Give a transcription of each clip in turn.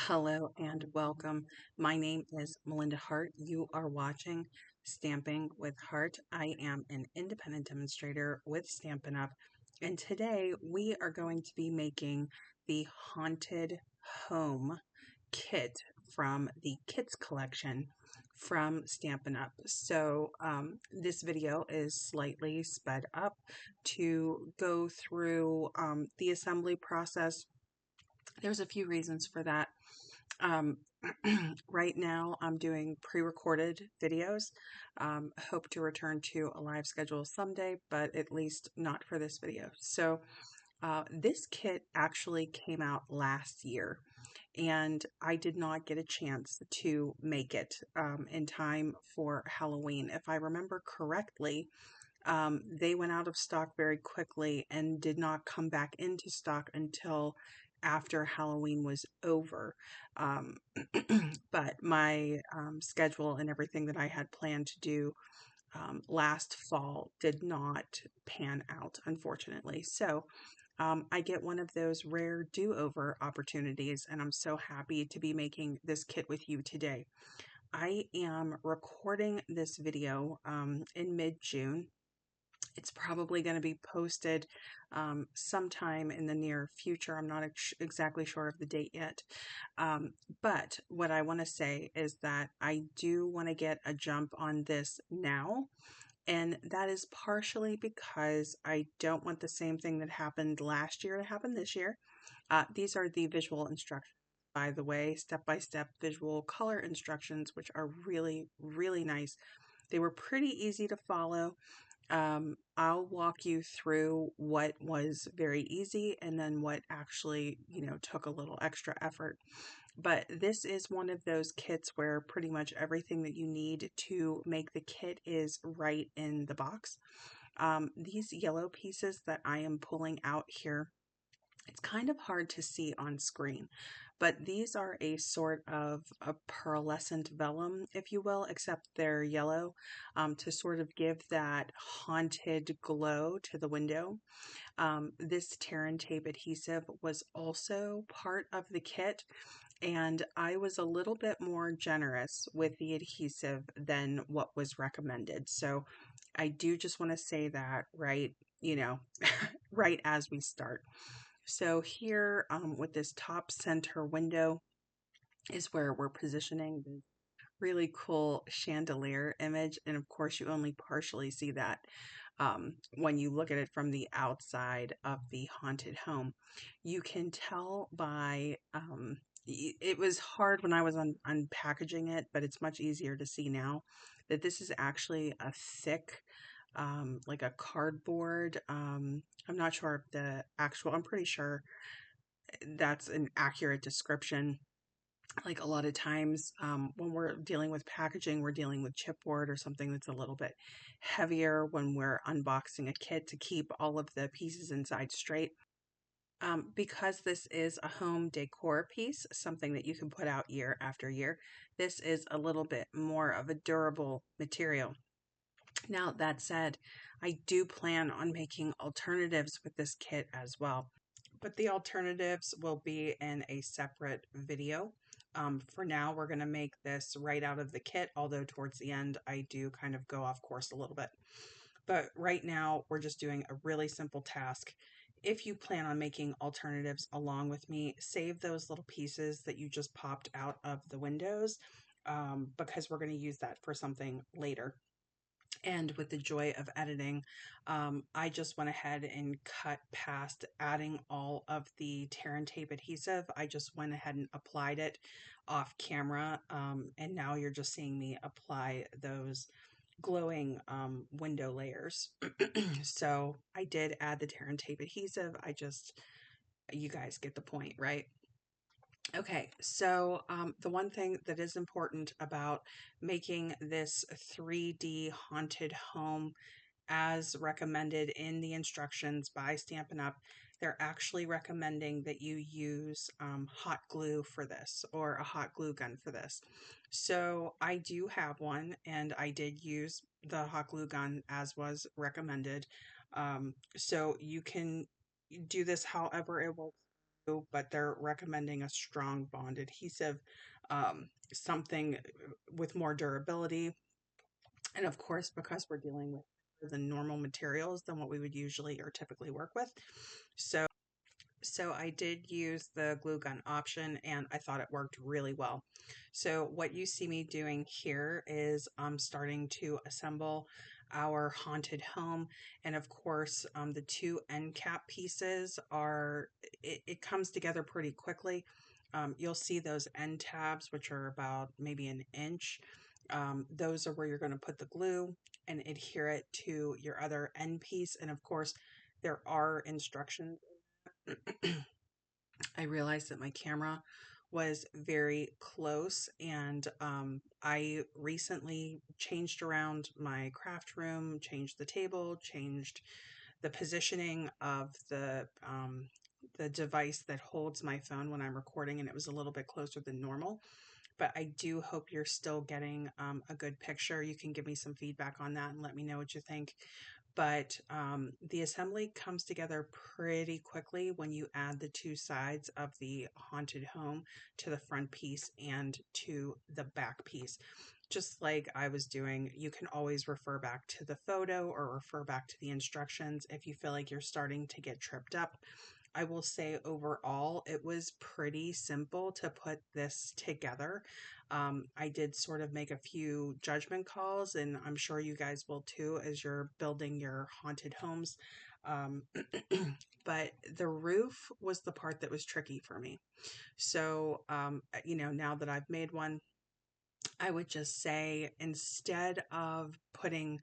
Hello and welcome. My name is Melinda Hart. You are watching Stamping with Hart. I am an independent demonstrator with Stampin Up, and today we are going to be making the Haunted Home kit from the Kits collection from Stampin Up. So this video is slightly sped up to go through the assembly process. There's a few reasons for that. Um, right now, I'm doing pre-recorded videos. Hope to return to a live schedule someday, but at least not for this video. So this kit actually came out last year, and I did not get a chance to make it in time for Halloween. If I remember correctly, they went out of stock very quickly and did not come back into stock until after Halloween was over. Um, but my schedule and everything that I had planned to do last fall did not pan out, unfortunately. So I get one of those rare do-over opportunities, and I'm so happy to be making this kit with you today. I am recording this video in mid-June. It's probably going to be posted sometime in the near future. I'm not exactly sure of the date yet. But what I want to say is that I do want to get a jump on this now. And that is partially because I don't want the same thing that happened last year to happen this year. These are the visual instructions, by the way, step-by-step visual color instructions, which are really, really nice. They were pretty easy to follow. I'll walk you through what was very easy and then what actually, took a little extra effort. But this is one of those kits where pretty much everything that you need to make the kit is right in the box. These yellow pieces that I am pulling out here, it's kind of hard to see on screen, but these are a sort of a pearlescent vellum, if you will, except they're yellow, to sort of give that haunted glow to the window. This tear and tape adhesive was also part of the kit, and I was a little bit more generous with the adhesive than what was recommended. So I do just want to say that right, right as we start. So here with this top center window is where we're positioning the really cool chandelier image. And of course, you only partially see that when you look at it from the outside of the haunted home. You can tell by, it was hard when I was unpackaging it, but it's much easier to see now that this is actually a thick, like a cardboard. I'm not sure if I'm pretty sure that's an accurate description. Like a lot of times when we're dealing with packaging, we're dealing with chipboard or something that's a little bit heavier when we're unboxing a kit to keep all of the pieces inside straight. Because this is a home decor piece, something that you can put out year after year, this is a little bit more of a durable material. Now, that said, I do plan on making alternatives with this kit as well, but the alternatives will be in a separate video. For now, we're going to make this right out of the kit, although towards the end, I do kind of go off course a little bit. But right now, we're just doing a really simple task. If you plan on making alternatives along with me, save those little pieces that you just popped out of the windows, because we're going to use that for something later. And with the joy of editing, I just went ahead and cut past adding all of the tear and tape adhesive. I just went ahead and applied it off camera, and now you're just seeing me apply those glowing window layers. So I did add the tear and tape adhesive. You guys get the point, right? Okay, so the one thing that is important about making this 3D haunted home as recommended in the instructions by Stampin' Up, they're actually recommending that you use hot glue for this, or a hot glue gun for this. So I do have one, and I did use the hot glue gun as was recommended. So you can do this however it will but they're recommending a strong bond adhesive, something with more durability. And of course, because we're dealing with the normal materials than what we would usually or typically work with. So I did use the glue gun option and I thought it worked really well. So what you see me doing here is I'm starting to assemble our haunted home. And of course, the two end cap pieces it comes together pretty quickly. You'll see those end tabs, which are about maybe an inch. Those are where you're going to put the glue and adhere it to your other end piece. And of course, there are instructions. I realized that my camera was very close, and I recently changed around my craft room, changed the table, changed the positioning of the device that holds my phone when I'm recording, and it was a little bit closer than normal. But I do hope you're still getting a good picture. You can give me some feedback on that and let me know what you think. But the assembly comes together pretty quickly when you add the two sides of the haunted home to the front piece and to the back piece. Just like I was doing, you can always refer back to the photo or refer back to the instructions if you feel like you're starting to get tripped up. I will say overall, it was pretty simple to put this together. I did sort of make a few judgment calls, and I'm sure you guys will too as you're building your haunted homes. Um, but the roof was the part that was tricky for me. So, now that I've made one, I would just say instead of putting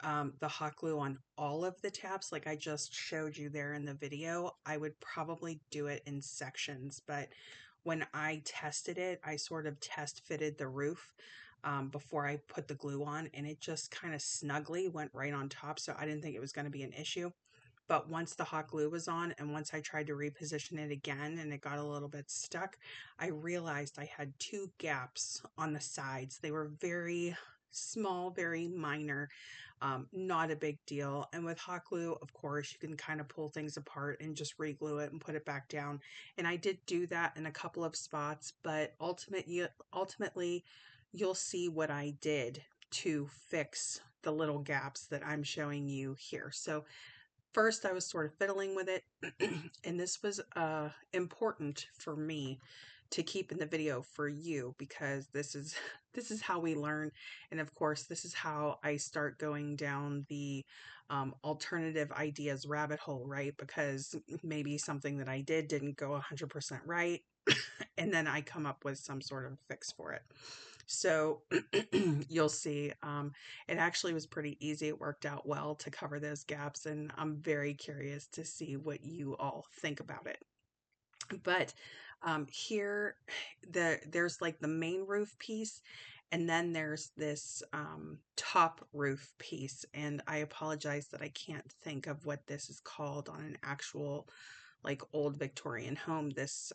the hot glue on all of the tabs like I just showed you there in the video, I would probably do it in sections. But when I tested it, I sort of test fitted the roof before I put the glue on, and it just kind of snugly went right on top. So I didn't think it was going to be an issue. But once the hot glue was on and once I tried to reposition it again and it got a little bit stuck, I realized I had two gaps on the sides. They were very small, very minor, not a big deal. And with hot glue, of course, you can kind of pull things apart and just re-glue it and put it back down. And I did do that in a couple of spots, but ultimately, you'll see what I did to fix the little gaps that I'm showing you here. So first, I was sort of fiddling with it, and this was important for me to keep in the video for you because this is how we learn, and of course, this is how I start going down the alternative ideas rabbit hole, right? Because maybe something that I did didn't go 100% right, and then I come up with some sort of fix for it. So you'll see, it actually was pretty easy. It worked out well to cover those gaps, and I'm very curious to see what you all think about it. But here, there's like the main roof piece, and then there's this top roof piece. And I apologize that I can't think of what this is called on an actual like old Victorian home. This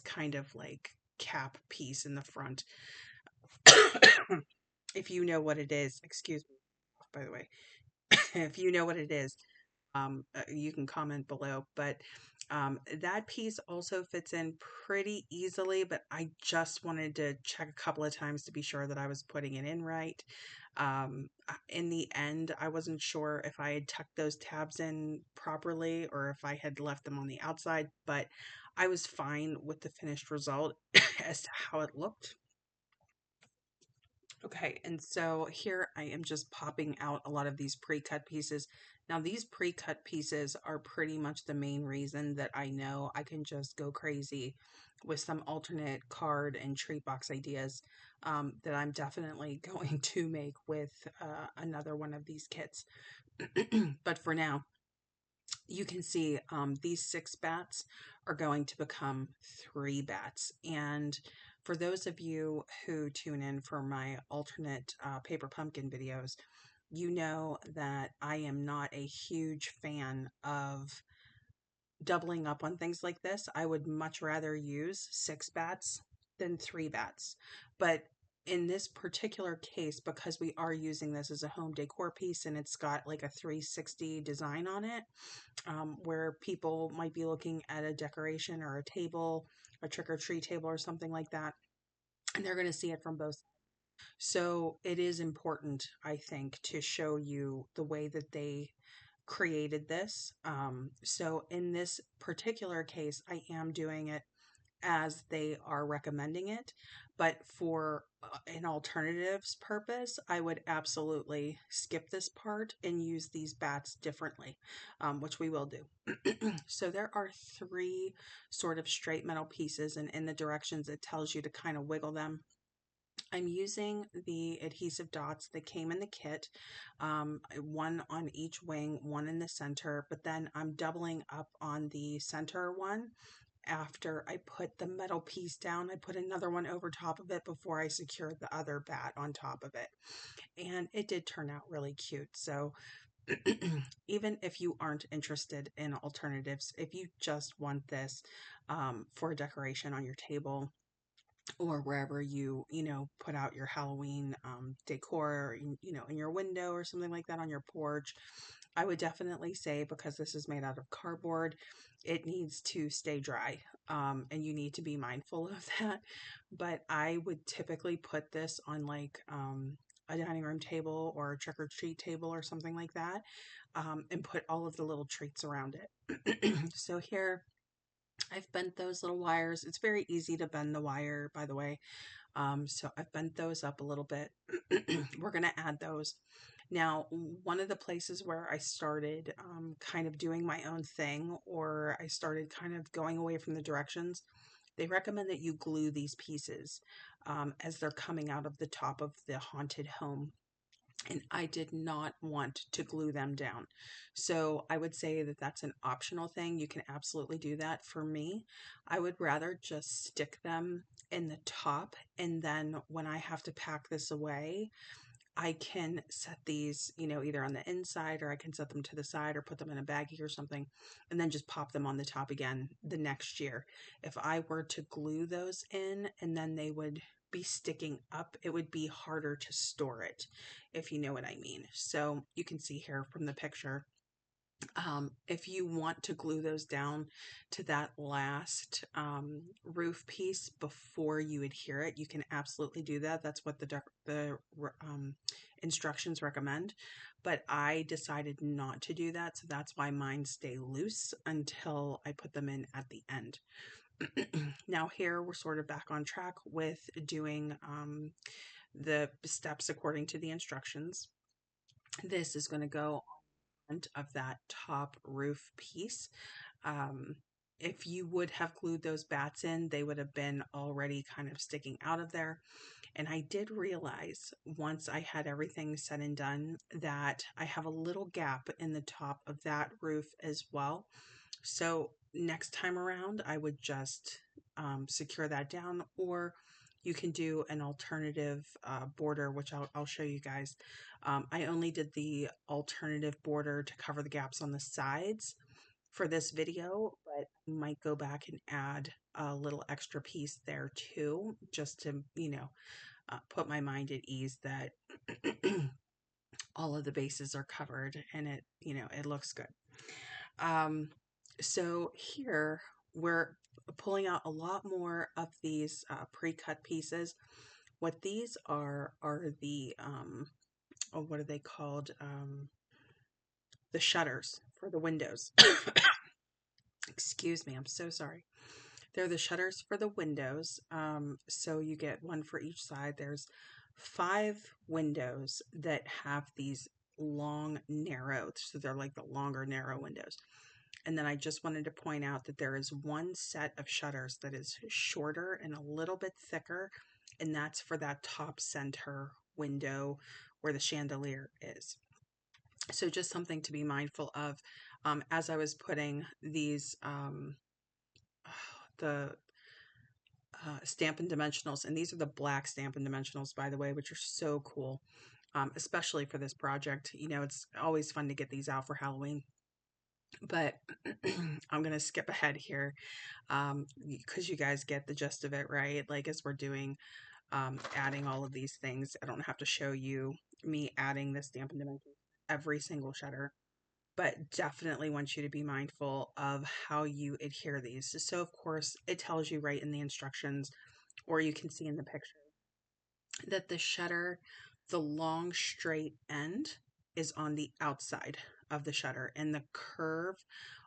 kind of like cap piece in the front. If you know what it is, excuse me, by the way, if you know what it is, you can comment below. But that piece also fits in pretty easily, but I just wanted to check a couple of times to be sure that I was putting it in right. In the end, I wasn't sure if I had tucked those tabs in properly or if I had left them on the outside, but I was fine with the finished result as to how it looked. Okay, and so here I am just popping out a lot of these pre-cut pieces. Now these pre-cut pieces are pretty much the main reason that I know I can just go crazy with some alternate card and treat box ideas that I'm definitely going to make with another one of these kits. But for now, you can see these 6 bats are going to become 3 bats. And for those of you who tune in for my alternate paper pumpkin videos, you know that I am not a huge fan of doubling up on things like this. I would much rather use 6 bats than 3 bats. But in this particular case, because we are using this as a home decor piece and it's got like a 360 design on it, where people might be looking at a decoration or a table, a trick or treat table or something like that, and they're going to see it from both. So it is important, I think, to show you the way that they created this. So in this particular case, I am doing it as they are recommending it. But for an alternatives purpose, I would absolutely skip this part and use these bats differently, which we will do. So there are three sort of straight metal pieces, and in the directions it tells you to kind of wiggle them. I'm using the adhesive dots that came in the kit, one on each wing, one in the center, but then I'm doubling up on the center one. After I put the metal piece down, I put another one over top of it before I secured the other bat on top of it. And it did turn out really cute. So even if you aren't interested in alternatives, if you just want this for decoration on your table, or wherever you put out your Halloween decor, in your window or something like that on your porch, I would definitely say, because this is made out of cardboard, it needs to stay dry, and you need to be mindful of that. But I would typically put this on like a dining room table or a trick or treat table or something like that, and put all of the little treats around it. So here I've bent those little wires. It's very easy to bend the wire, by the way. So I've bent those up a little bit. We're going to add those. Now, one of the places where I started kind of doing my own thing, or I started kind of going away from the directions, they recommend that you glue these pieces as they're coming out of the top of the haunted home. And I did not want to glue them down. So I would say that that's an optional thing. You can absolutely do that. For me, I would rather just stick them in the top, and then when I have to pack this away, I can set these, either on the inside, or I can set them to the side or put them in a baggie or something, and then just pop them on the top again the next year. If I were to glue those in and then they would be sticking up, it would be harder to store it, if you know what I mean. So you can see here from the picture, if you want to glue those down to that last roof piece before you adhere it, you can absolutely do that. That's what the instructions recommend. But I decided not to do that, so that's why mine stay loose until I put them in at the end. Now here we're sort of back on track with doing the steps according to the instructions. This is going to go of that top roof piece. Um, if you would have glued those bats in, they would have been already kind of sticking out of there. And I did realize once I had everything said and done that I have a little gap in the top of that roof as well. So next time around, I would just secure that down, or you can do an alternative border, which I'll show you guys. I only did the alternative border to cover the gaps on the sides for this video, but I might go back and add a little extra piece there too, just to, put my mind at ease that all of the bases are covered and it looks good. So here we're pulling out a lot more of these pre-cut pieces. What these are the what are they called? The shutters for the windows. Excuse me, I'm so sorry. They're the shutters for the windows. So you get one for each side. There's 5 windows that have these long, narrow, so they're like the longer, narrow windows. And then I just wanted to point out that there is one set of shutters that is shorter and a little bit thicker, and that's for that top center window where the chandelier is. So just something to be mindful of as I was putting these, the Stampin' Dimensionals, and these are the black Stampin' Dimensionals, by the way, which are so cool, especially for this project. It's always fun to get these out for Halloween. But I'm going to skip ahead here because you guys get the gist of it, right? Like as we're doing adding all of these things. I don't have to show you me adding the Stampin' Dimensions every single shutter, but definitely want you to be mindful of how you adhere these. So of course it tells you right in the instructions, or you can see in the picture, that the shutter, the long straight end is on the outside of the shutter, and the curve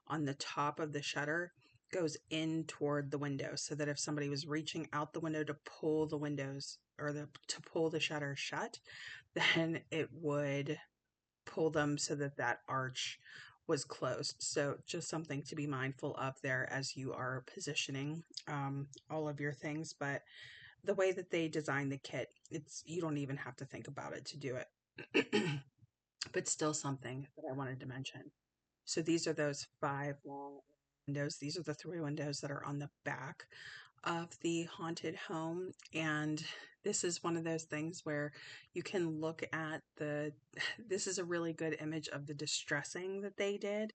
on the top of the shutter goes in toward the window, so that if somebody was reaching out the window to pull the windows, or to pull the shutter shut, then it would pull them so that that arch was closed. So just something to be mindful of there as you are positioning all of your things. But the way that they design the kit, it's, you don't even have to think about it to do it. But still something that I wanted to mention. So these are those 5 long windows. These are the 3 windows that are on the back of the haunted home. And this is one of those things where you can look at the, this is a really good image of the distressing that they did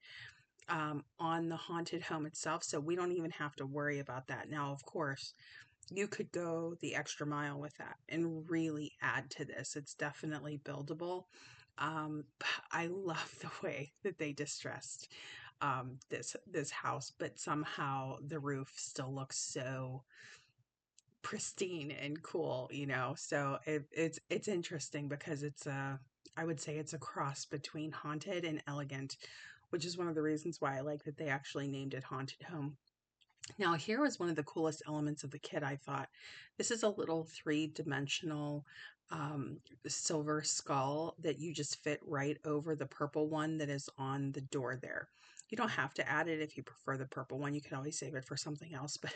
on the haunted home itself. So we don't even have to worry about that. Now, of course, you could go the extra mile with that and really add to this. It's definitely buildable. I love the way that they distressed this house, but somehow the roof still looks so pristine and cool, you know. So it's interesting because it's a, I would say it's a cross between haunted and elegant, which is one of the reasons why I like that they actually named it Haunted Home. Now, here was one of the coolest elements of the kit, I thought. This is a little 3-dimensional silver skull that you just fit right over the purple one that is on the door there. You don't have to add it if you prefer the purple one. You can always save it for something else, but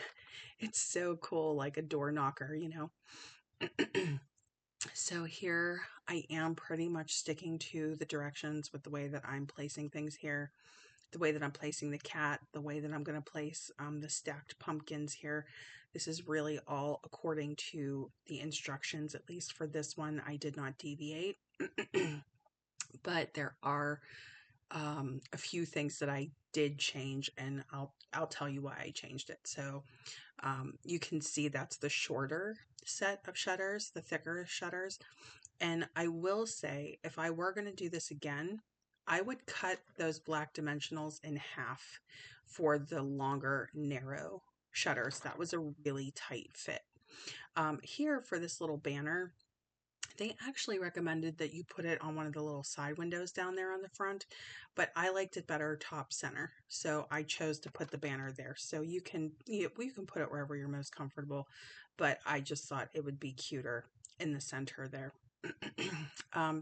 it's so cool, like a door knocker, you know. So here I am pretty much sticking to the directions with the way that I'm placing things here, the way that I'm placing the cat, the way that I'm going to place the stacked pumpkins here. This is really all according to the instructions, at least for this one. I did not deviate, but there are a few things that I did change, and I'll tell you why I changed it. So you can see that's the shorter set of shutters, the thicker shutters. And I will say, if I were going to do this again, I would cut those black dimensionals in half for the longer, narrow shutters. That was a really tight fit. Here for this little banner, they actually recommended that you put it on one of the little side windows down there on the front, but I liked it better top center. So I chose to put the banner there. So you can put it wherever you're most comfortable, but I just thought it would be cuter in the center there.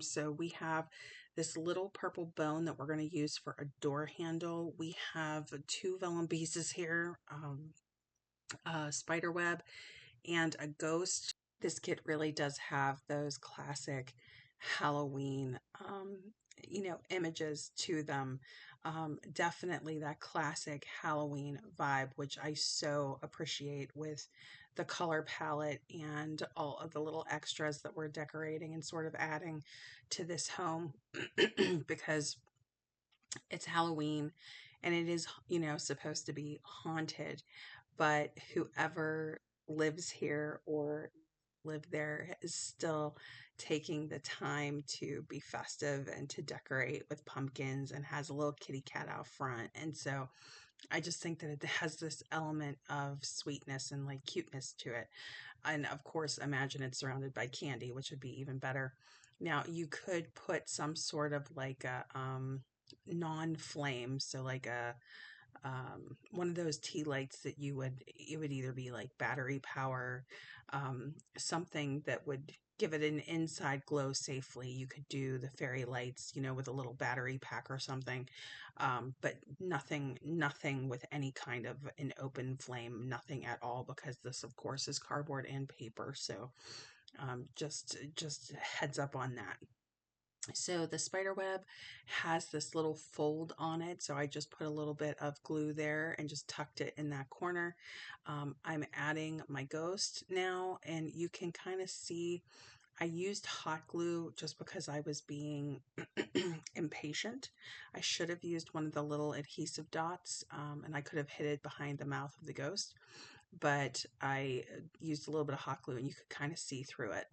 So we have this little purple bone that we're going to use for a door handle. We have 2 vellum pieces here, a spider web, and a ghost. This kit really does have those classic Halloween, images to them. Definitely that classic Halloween vibe, which I so appreciate with the color palette and all of the little extras that we're decorating and sort of adding to this home because it's Halloween and it is, supposed to be haunted, but whoever lives here or live there is still taking the time to be festive and to decorate with pumpkins and has a little kitty cat out front. And so I just think that it has this element of sweetness and like cuteness to it. And of course, imagine it's surrounded by candy, which would be even better. Now, you could put some sort of like a non-flame, so like a one of those tea lights that it would either be like battery power, something that would give it an inside glow safely. You could do the fairy lights, with a little battery pack or something, but nothing with any kind of an open flame, nothing at all, because this of course is cardboard and paper. So just heads up on that. So the spider web has this little fold on it. So I just put a little bit of glue there and just tucked it in that corner. I'm adding my ghost now, and you can kind of see I used hot glue just because I was being impatient. I should have used one of the little adhesive dots, and I could have hid it behind the mouth of the ghost. but I used a little bit of hot glue and you could kind of see through it.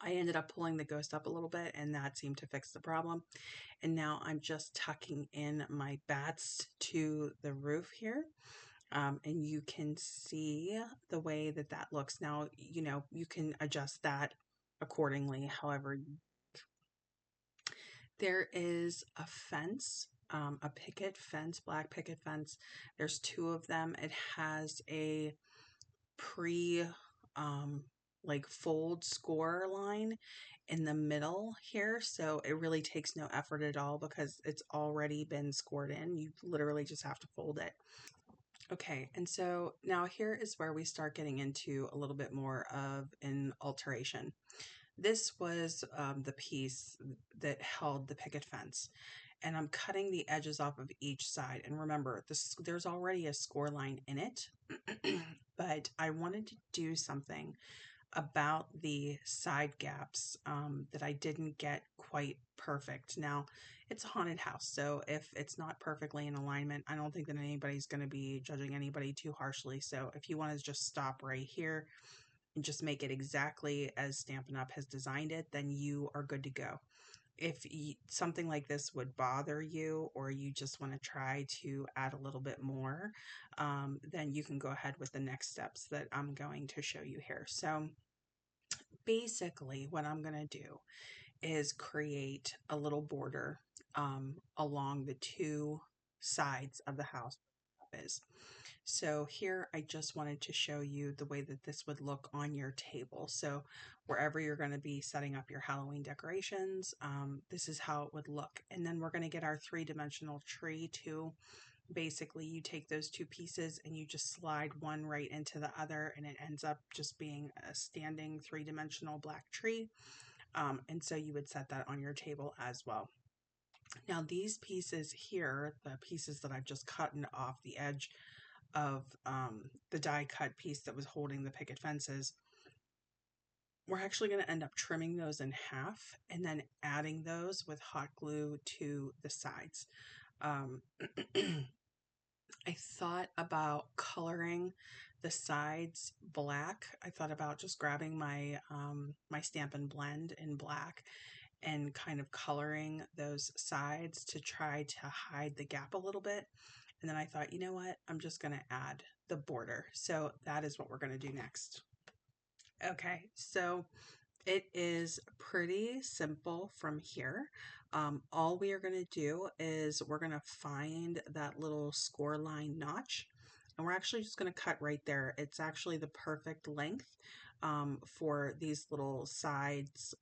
I ended up pulling the ghost up a little bit and that seemed to fix the problem. And now I'm just tucking in my bats to the roof here. And you can see the way that that looks. Now, you know, you can adjust that accordingly. However, there is a fence, a picket fence, black picket fence. There's two of them. It has a pre like fold score line in the middle here, so it really takes no effort at all because it's already been scored in. You literally just have to fold it. Okay, and so now here is where we start getting into a little bit more of an alteration. This was the piece that held the picket fence, and I'm cutting the edges off of each side. And remember, there's already a score line in it, but I wanted to do something about the side gaps that I didn't get quite perfect. Now, it's a haunted house, so if it's not perfectly in alignment, I don't think that anybody's going to be judging anybody too harshly. So if you want to just stop right here and just make it exactly as Stampin' Up! Has designed it, then you are good to go. If something like this would bother you, or you just want to try to add a little bit more, then you can go ahead with the next steps that I'm going to show you here. So basically what I'm going to do is create a little border along the two sides of the house is. So here I just wanted to show you the way that this would look on your table. So wherever you're going to be setting up your Halloween decorations, this is how it would look. And then we're going to get our three-dimensional tree too. Basically, you take those two pieces and you just slide one right into the other, and it ends up just being a standing three-dimensional black tree. And so you would set that on your table as well. Now these pieces here, the pieces that I've just cut off the edge of the die cut piece that was holding the picket fences, we're actually going to end up trimming those in half and then adding those with hot glue to the sides. I thought about coloring the sides black. I thought about just grabbing my my Stampin' Blend in black and kind of coloring those sides to try to hide the gap a little bit. And then I thought, you know what? I'm just going to add the border. So that is what we're going to do next. Okay, so it is pretty simple from here. All we are going to do is we're going to find that little score line notch, and we're actually just going to cut right there. It's actually the perfect length for these little sides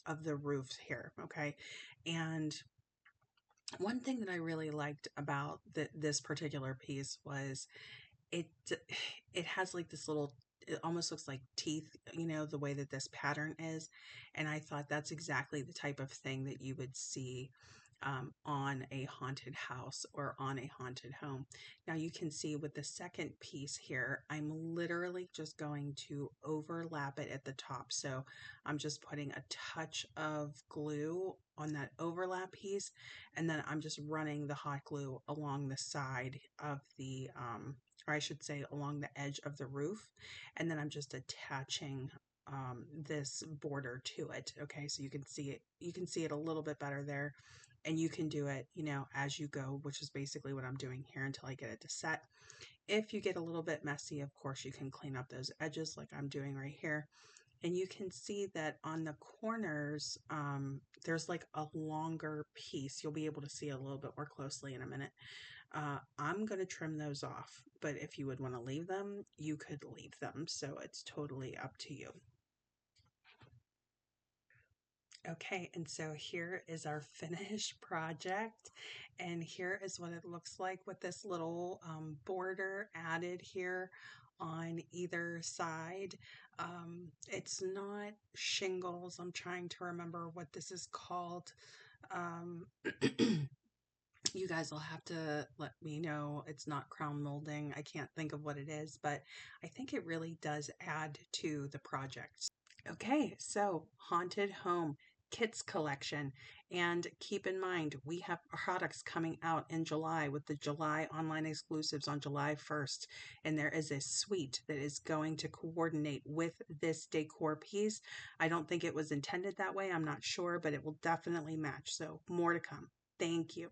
of the roof here, okay? And one thing that I really liked about this particular piece was it it has like this little, it almost looks like teeth, you know, the way that this pattern is. And I thought that's exactly the type of thing that you would see on a haunted house or on a haunted home. Now you can see with the second piece here, I'm literally just going to overlap it at the top. So I'm just putting a touch of glue on that overlap piece, and then I'm just running the hot glue along the side of the or I should say along the edge of the roof, and then I'm just attaching this border to it. Okay, so you can see it a little bit better there, and you can do it, you know, as you go, which is basically what I'm doing here until I get it to set. If you get a little bit messy, of course you can clean up those edges like I'm doing right here. And you can see that on the corners, there's like a longer piece. You'll be able to see a little bit more closely in a minute. I'm going to trim those off, but if you would want to leave them, you could leave them. So it's totally up to you. Okay, and so here is our finished project, and here is what it looks like with this little border added here on either side. It's not shingles. I'm trying to remember what this is called. Um, you guys will have to let me know. It's not crown molding. I can't think of what it is, but I think it really does add to the project. Okay, so haunted home. kits collection. And keep in mind, we have products coming out in July with the July online exclusives on July 1st. And there is a suite that is going to coordinate with this decor piece. I don't think it was intended that way. I'm not sure, but it will definitely match. So more to come. Thank you.